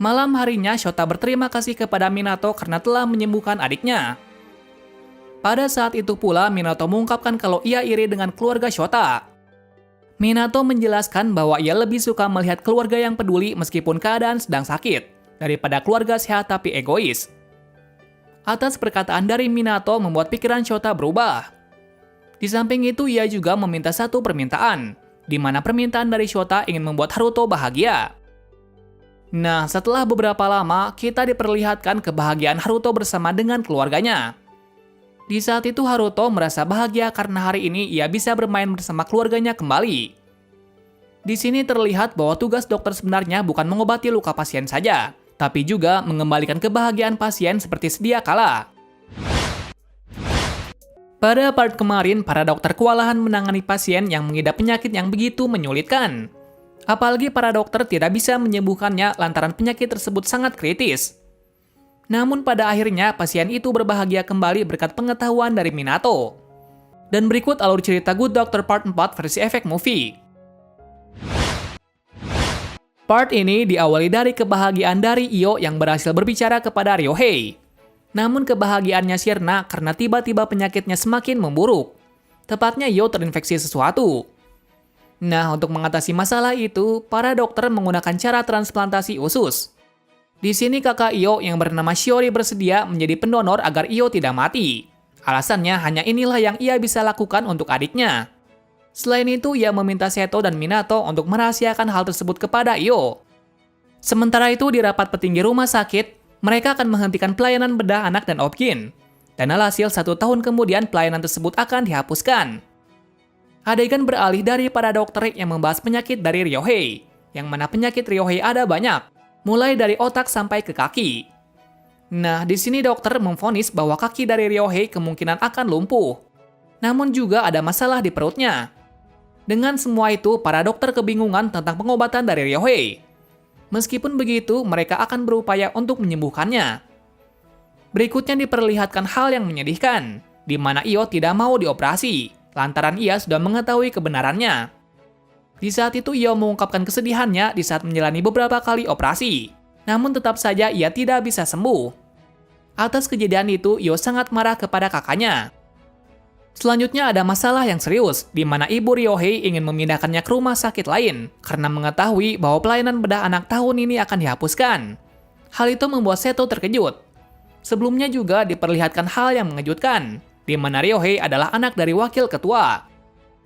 Malam harinya, Shota berterima kasih kepada Minato karena telah menyembuhkan adiknya. Pada saat itu pula, Minato mengungkapkan kalau ia iri dengan keluarga Shota. Minato menjelaskan bahwa ia lebih suka melihat keluarga yang peduli meskipun keadaan sedang sakit, daripada keluarga sehat tapi egois. Atas perkataan dari Minato membuat pikiran Shota berubah. Di samping itu, ia juga meminta satu permintaan, di mana permintaan dari Shota ingin membuat Haruto bahagia. Nah, setelah beberapa lama, kita diperlihatkan kebahagiaan Haruto bersama dengan keluarganya. Di saat itu Haruto merasa bahagia karena hari ini ia bisa bermain bersama keluarganya kembali. Di sini terlihat bahwa tugas dokter sebenarnya bukan mengobati luka pasien saja, tapi juga mengembalikan kebahagiaan pasien seperti sedia kala. Pada part kemarin, para dokter kewalahan menangani pasien yang mengidap penyakit yang begitu menyulitkan. Apalagi para dokter tidak bisa menyembuhkannya lantaran penyakit tersebut sangat kritis. Namun pada akhirnya pasien itu berbahagia kembali berkat pengetahuan dari Minato. Dan berikut alur cerita Good Doctor Part 4 versi efek movie. Part ini diawali dari kebahagiaan dari Io yang berhasil berbicara kepada Ryohei. Namun kebahagiaannya sirna karena tiba-tiba penyakitnya semakin memburuk. Tepatnya Io terinfeksi sesuatu. Nah, untuk mengatasi masalah itu, para dokter menggunakan cara transplantasi usus. Di sini kakak Io yang bernama Shiori bersedia menjadi pendonor agar Io tidak mati. Alasannya hanya inilah yang ia bisa lakukan untuk adiknya. Selain itu, ia meminta Seto dan Minato untuk merahasiakan hal tersebut kepada Io. Sementara itu, di rapat petinggi rumah sakit, mereka akan menghentikan pelayanan bedah anak dan Opkin. Dan alhasil 1 tahun kemudian pelayanan tersebut akan dihapuskan. Adegan beralih dari para dokter yang membahas penyakit dari Ryohei, yang mana penyakit Ryohei ada banyak. Mulai dari otak sampai ke kaki. Nah, di sini dokter memvonis bahwa kaki dari Ryohei kemungkinan akan lumpuh. Namun juga ada masalah di perutnya. Dengan semua itu, para dokter kebingungan tentang pengobatan dari Ryohei. Meskipun begitu, mereka akan berupaya untuk menyembuhkannya. Berikutnya diperlihatkan hal yang menyedihkan, di mana Io tidak mau dioperasi, lantaran ia sudah mengetahui kebenarannya. Di saat itu Io mengungkapkan kesedihannya di saat menjalani beberapa kali operasi. Namun tetap saja ia tidak bisa sembuh. Atas kejadian itu Io sangat marah kepada kakaknya. Selanjutnya ada masalah yang serius, di mana ibu Ryohei ingin memindahkannya ke rumah sakit lain karena mengetahui bahwa pelayanan bedah anak tahun ini akan dihapuskan. Hal itu membuat Seto terkejut. Sebelumnya juga diperlihatkan hal yang mengejutkan, di mana Ryohei adalah anak dari wakil ketua.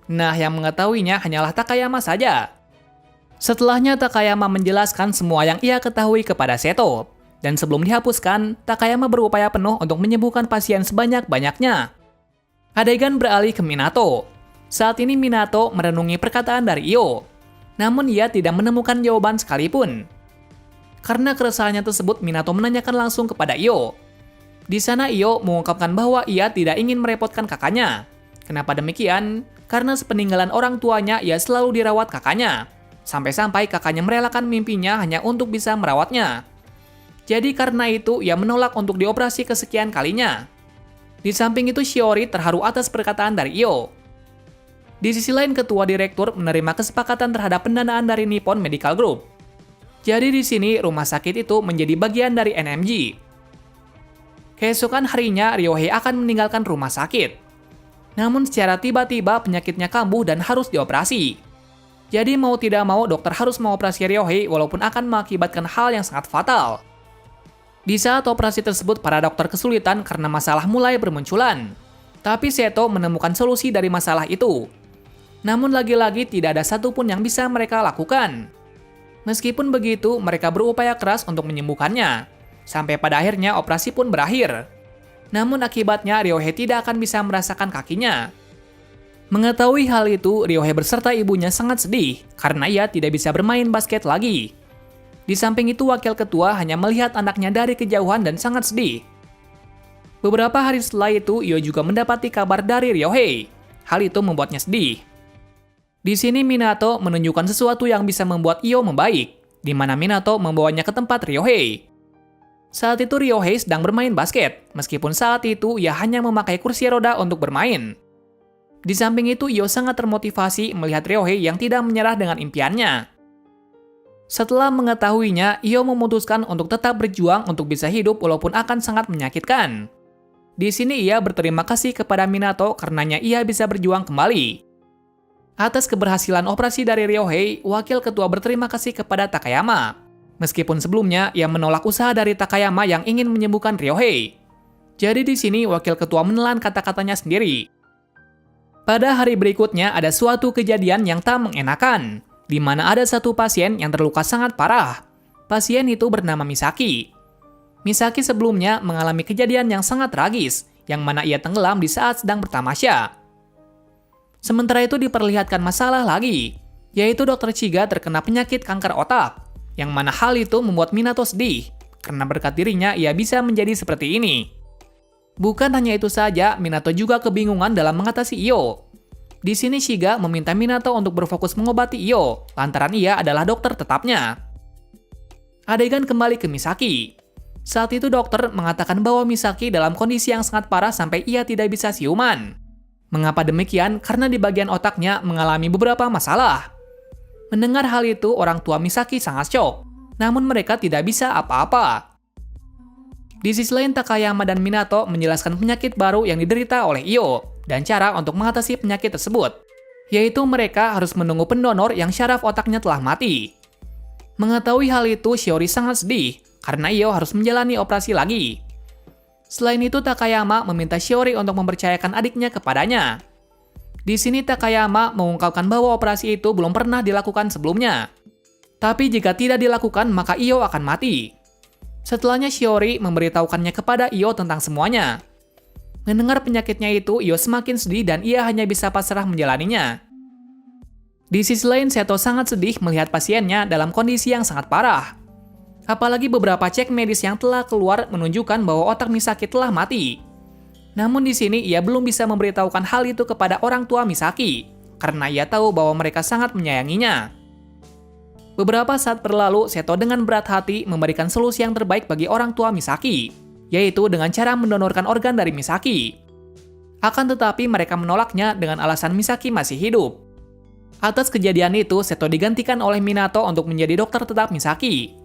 Nah, yang mengetahuinya hanyalah Takayama saja. Setelahnya Takayama menjelaskan semua yang ia ketahui kepada Seto. Dan sebelum dihapuskan, Takayama berupaya penuh untuk menyembuhkan pasien sebanyak-banyaknya. Adegan beralih ke Minato. Saat ini Minato merenungi perkataan dari Io. Namun ia tidak menemukan jawaban sekalipun. Karena keresahannya tersebut, Minato menanyakan langsung kepada Io. Di sana Io mengungkapkan bahwa ia tidak ingin merepotkan kakaknya. Kenapa demikian? Karena sepeninggalan orang tuanya, ia selalu dirawat kakaknya. Sampai-sampai kakaknya merelakan mimpinya hanya untuk bisa merawatnya. Jadi karena itu, ia menolak untuk dioperasi kesekian kalinya. Di samping itu, Shiori terharu atas perkataan dari Io. Di sisi lain, ketua direktur menerima kesepakatan terhadap pendanaan dari Nippon Medical Group. Jadi di sini, rumah sakit itu menjadi bagian dari NMG. Keesokan harinya, Ryohei akan meninggalkan rumah sakit. Namun secara tiba-tiba penyakitnya kambuh dan harus dioperasi. Jadi mau tidak mau, dokter harus mengoperasi Ryohei walaupun akan mengakibatkan hal yang sangat fatal. Di saat operasi tersebut, para dokter kesulitan karena masalah mulai bermunculan. Tapi Seto menemukan solusi dari masalah itu. Namun lagi-lagi tidak ada satupun yang bisa mereka lakukan. Meskipun begitu, mereka berupaya keras untuk menyembuhkannya. Sampai pada akhirnya operasi pun berakhir. Namun akibatnya Ryohei tidak akan bisa merasakan kakinya. Mengetahui hal itu, Ryohei beserta ibunya sangat sedih karena ia tidak bisa bermain basket lagi. Di samping itu, wakil ketua hanya melihat anaknya dari kejauhan dan sangat sedih. Beberapa hari setelah itu, Io juga mendapati kabar dari Ryohei. Hal itu membuatnya sedih. Di sini Minato menunjukkan sesuatu yang bisa membuat Io membaik, di mana Minato membawanya ke tempat Ryohei. Saat itu Ryohei sedang bermain basket, meskipun saat itu ia hanya memakai kursi roda untuk bermain. Di samping itu, Io sangat termotivasi melihat Ryohei yang tidak menyerah dengan impiannya. Setelah mengetahuinya, Io memutuskan untuk tetap berjuang untuk bisa hidup walaupun akan sangat menyakitkan. Di sini ia berterima kasih kepada Minato karenanya ia bisa berjuang kembali. Atas keberhasilan operasi dari Ryohei, wakil ketua berterima kasih kepada Takayama. Meskipun sebelumnya ia menolak usaha dari Takayama yang ingin menyembuhkan Ryohei. Jadi di sini wakil ketua menelan kata-katanya sendiri. Pada hari berikutnya ada suatu kejadian yang tak mengenakan, di mana ada satu pasien yang terluka sangat parah. Pasien itu bernama Misaki. Misaki sebelumnya mengalami kejadian yang sangat tragis, yang mana ia tenggelam di saat sedang bertamasya. Sementara itu diperlihatkan masalah lagi, yaitu Dr. Chiga terkena penyakit kanker otak, yang mana hal itu membuat Minato sedih, karena berkat dirinya ia bisa menjadi seperti ini. Bukan hanya itu saja, Minato juga kebingungan dalam mengatasi Io. Di sini Shiga meminta Minato untuk berfokus mengobati Io, lantaran ia adalah dokter tetapnya. Adegan kembali ke Misaki. Saat itu dokter mengatakan bahwa Misaki dalam kondisi yang sangat parah sampai ia tidak bisa siuman. Mengapa demikian? Karena di bagian otaknya mengalami beberapa masalah. Mendengar hal itu, orang tua Misaki sangat syok. Namun mereka tidak bisa apa-apa. Di sisi lain, Takayama dan Minato menjelaskan penyakit baru yang diderita oleh Io dan cara untuk mengatasi penyakit tersebut, yaitu mereka harus menunggu pendonor yang syaraf otaknya telah mati. Mengetahui hal itu, Shiori sangat sedih karena Io harus menjalani operasi lagi. Selain itu, Takayama meminta Shiori untuk mempercayakan adiknya kepadanya. Di sini Takayama mengungkapkan bahwa operasi itu belum pernah dilakukan sebelumnya. Tapi jika tidak dilakukan, maka Io akan mati. Setelahnya Shiori memberitahukannya kepada Io tentang semuanya. Mendengar penyakitnya itu, Io semakin sedih dan ia hanya bisa pasrah menjalaninya. Di sisi lain, Seto sangat sedih melihat pasiennya dalam kondisi yang sangat parah. Apalagi beberapa cek medis yang telah keluar menunjukkan bahwa otak Misaki telah mati. Namun di sini ia belum bisa memberitahukan hal itu kepada orang tua Misaki, karena ia tahu bahwa mereka sangat menyayanginya. Beberapa saat berlalu, Seto dengan berat hati memberikan solusi yang terbaik bagi orang tua Misaki, yaitu dengan cara mendonorkan organ dari Misaki. Akan tetapi mereka menolaknya dengan alasan Misaki masih hidup. Atas kejadian itu, Seto digantikan oleh Minato untuk menjadi dokter tetap Misaki.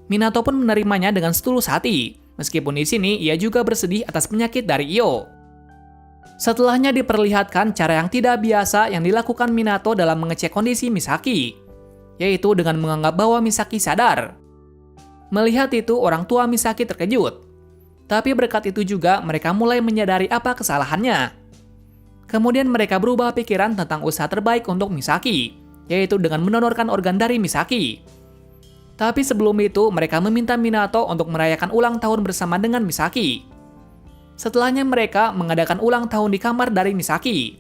Minato pun menerimanya dengan setulus hati, meskipun di sini ia juga bersedih atas penyakit dari Io. Setelahnya diperlihatkan cara yang tidak biasa yang dilakukan Minato dalam mengecek kondisi Misaki, yaitu dengan menganggap bahwa Misaki sadar. Melihat itu, orang tua Misaki terkejut. Tapi berkat itu juga mereka mulai menyadari apa kesalahannya. Kemudian mereka berubah pikiran tentang usaha terbaik untuk Misaki, yaitu dengan mendonorkan organ dari Misaki. Tapi sebelum itu, mereka meminta Minato untuk merayakan ulang tahun bersama dengan Misaki. Setelahnya mereka mengadakan ulang tahun di kamar dari Misaki.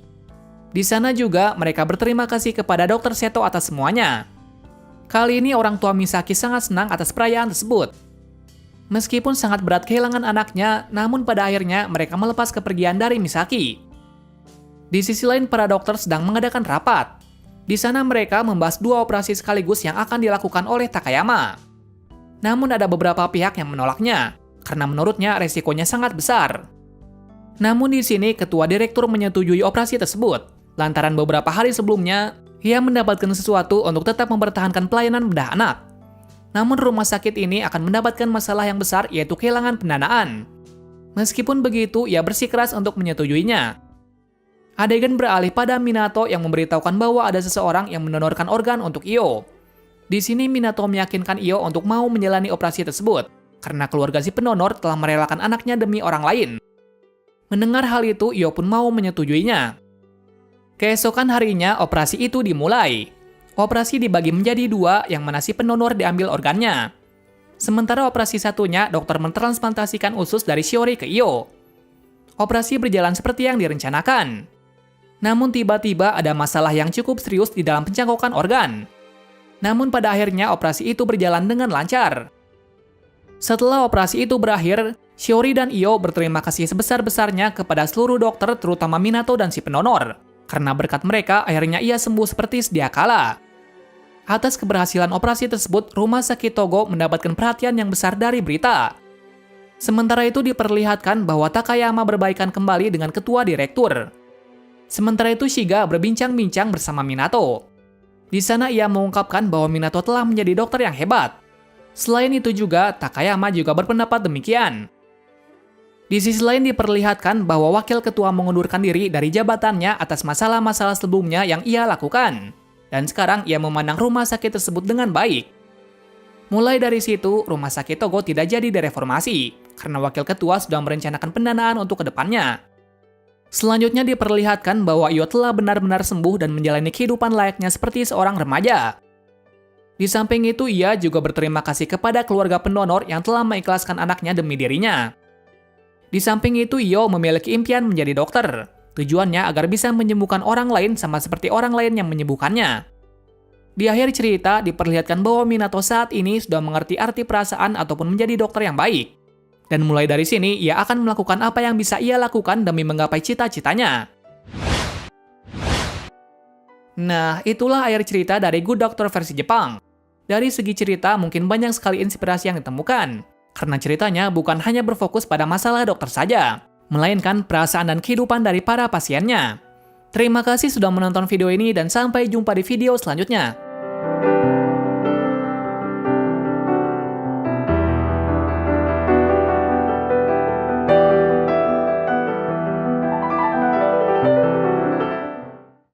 Di sana juga mereka berterima kasih kepada Dr. Seto atas semuanya. Kali ini orang tua Misaki sangat senang atas perayaan tersebut. Meskipun sangat berat kehilangan anaknya, namun pada akhirnya mereka melepas kepergian dari Misaki. Di sisi lain, para dokter sedang mengadakan rapat. Di sana mereka membahas 2 operasi sekaligus yang akan dilakukan oleh Takayama. Namun ada beberapa pihak yang menolaknya, karena menurutnya resikonya sangat besar. Namun di sini ketua direktur menyetujui operasi tersebut, lantaran beberapa hari sebelumnya, ia mendapatkan sesuatu untuk tetap mempertahankan pelayanan bedah anak. Namun rumah sakit ini akan mendapatkan masalah yang besar, yaitu kehilangan pendanaan. Meskipun begitu, ia bersikeras untuk menyetujuinya. Adegan beralih pada Minato yang memberitahukan bahwa ada seseorang yang mendonorkan organ untuk Io. Di sini Minato meyakinkan Io untuk mau menjalani operasi tersebut, karena keluarga si pendonor telah merelakan anaknya demi orang lain. Mendengar hal itu, Io pun mau menyetujuinya. Keesokan harinya, operasi itu dimulai. Operasi dibagi menjadi dua, yang mana si pendonor diambil organnya. Sementara operasi satunya, dokter mentransplantasikan usus dari Shiori ke Io. Operasi berjalan seperti yang direncanakan. Namun tiba-tiba ada masalah yang cukup serius di dalam pencangkokan organ. Namun pada akhirnya operasi itu berjalan dengan lancar. Setelah operasi itu berakhir, Shiori dan Io berterima kasih sebesar-besarnya kepada seluruh dokter, terutama Minato dan si pendonor. Karena berkat mereka, akhirnya ia sembuh seperti sedia kala. Atas keberhasilan operasi tersebut, rumah sakit Togo mendapatkan perhatian yang besar dari berita. Sementara itu diperlihatkan bahwa Takayama berbaikan kembali dengan ketua direktur. Sementara itu Shiga berbincang-bincang bersama Minato. Di sana ia mengungkapkan bahwa Minato telah menjadi dokter yang hebat. Selain itu juga, Takayama juga berpendapat demikian. Di sisi lain diperlihatkan bahwa wakil ketua mengundurkan diri dari jabatannya atas masalah-masalah sebelumnya yang ia lakukan. Dan sekarang ia memandang rumah sakit tersebut dengan baik. Mulai dari situ, rumah sakit Togo tidak jadi direformasi, karena wakil ketua sudah merencanakan pendanaan untuk kedepannya. Selanjutnya diperlihatkan bahwa Io telah benar-benar sembuh dan menjalani kehidupan layaknya seperti seorang remaja. Di samping itu, ia juga berterima kasih kepada keluarga pendonor yang telah mengikhlaskan anaknya demi dirinya. Di samping itu, Io memiliki impian menjadi dokter. Tujuannya agar bisa menyembuhkan orang lain sama seperti orang lain yang menyembuhkannya. Di akhir cerita, diperlihatkan bahwa Minato saat ini sudah mengerti arti perasaan ataupun menjadi dokter yang baik. Dan mulai dari sini, ia akan melakukan apa yang bisa ia lakukan demi menggapai cita-citanya. Nah, itulah akhir cerita dari Good Doctor versi Jepang. Dari segi cerita, mungkin banyak sekali inspirasi yang ditemukan. Karena ceritanya bukan hanya berfokus pada masalah dokter saja, melainkan perasaan dan kehidupan dari para pasiennya. Terima kasih sudah menonton video ini dan sampai jumpa di video selanjutnya.